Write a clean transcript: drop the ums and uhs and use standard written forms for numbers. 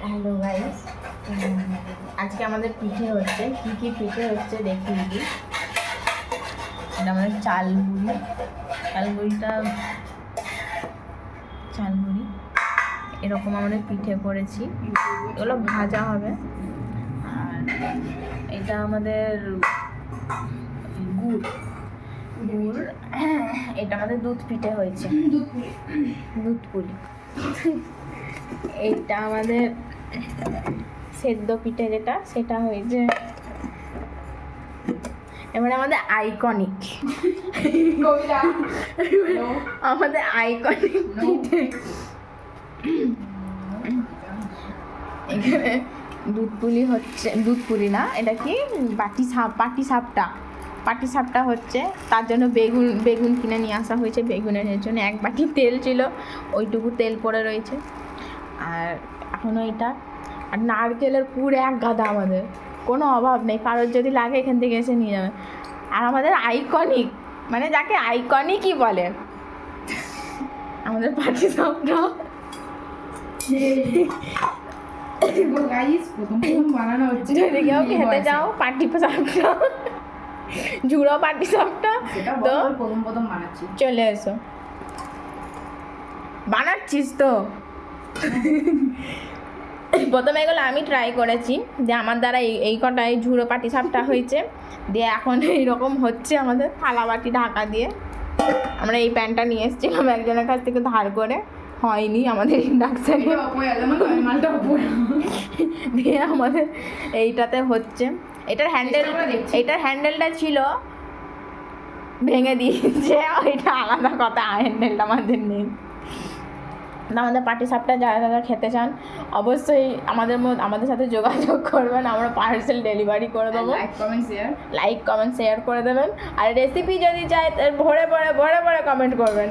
Hello guys, আজকে আমাদের পিঠে হচ্ছে। কি কি পিঠে হচ্ছে দেখিয়ে দিই। এটা আমাদের চালগুড়ি এরকম আমাদের পিঠে করেছি। এগুলো ভাজা হবে। আর এটা আমাদের গুড়, এটা আমাদের দুধ পিঠে হয়েছে, দুধ পুলি। এইটা আমাদের সেদ্ধ পিঠে যেটা, সেটা হয়েছে। এবারে আমাদের আইকনিক পিঠে, এখানে দুধ পুলি না, এটা কি পাটি সাপটা হচ্ছে। তার জন্য বেগুন কিনে নিয়ে আসা হয়েছে। বেগুনের জন্য এক বাটি তেল ছিল, ওইটুকু তেল পড়ে রয়েছে। আর এখনও এটা, আর নারকেলের পুর এক গাদা, আমাদের কোনো অভাব নেই। কারোর যদি লাগে এখান থেকে এসে নিয়ে যাবে। আর আমাদের আইকনিক, মানে যাকে আইকনিকই বলে, আমাদের পাটি সাপটা। বানানো হচ্ছে। যদি কেউ খেতে যাও পাটি সাপটা, ঝুড়ো পাটি সাপটা, তো প্রথম বানাচ্ছি, চলে এসো। বানাচ্ছিস তো? প্রথমে এগুলো আমি ট্রাই করেছি, যে আমার দ্বারা এই কটাই ঝুড়ো পাটি সাপটা হয়েছে। দিয়ে এখন এইরকম হচ্ছে আমাদের থালা বাটি ঢাকা দিয়ে। আমরা এই প্যান্টটা নিয়ে এসেছিলাম একজনের কাছ থেকে ধার করে, হয়নি আমাদের ইন্ডাকশানে। দিয়ে আমাদের এইটাতে হচ্ছে। এটার হ্যান্ডেলটা ছিল, ভেঙে দিয়েছে। এটা আলাদা কথা, হ্যান্ডেলটা আমাদের নেই। আমাদের পাটি সাপটা যারা যারা খেতে চান অবশ্যই আমাদের সাথে যোগাযোগ করবেন। আমরা পার্সেল ডেলিভারি করে দেবো। লাইক কমেন্ট শেয়ার করে দেবেন। আর রেসিপি যদি চাই ভরে ভরে কমেন্ট করবেন।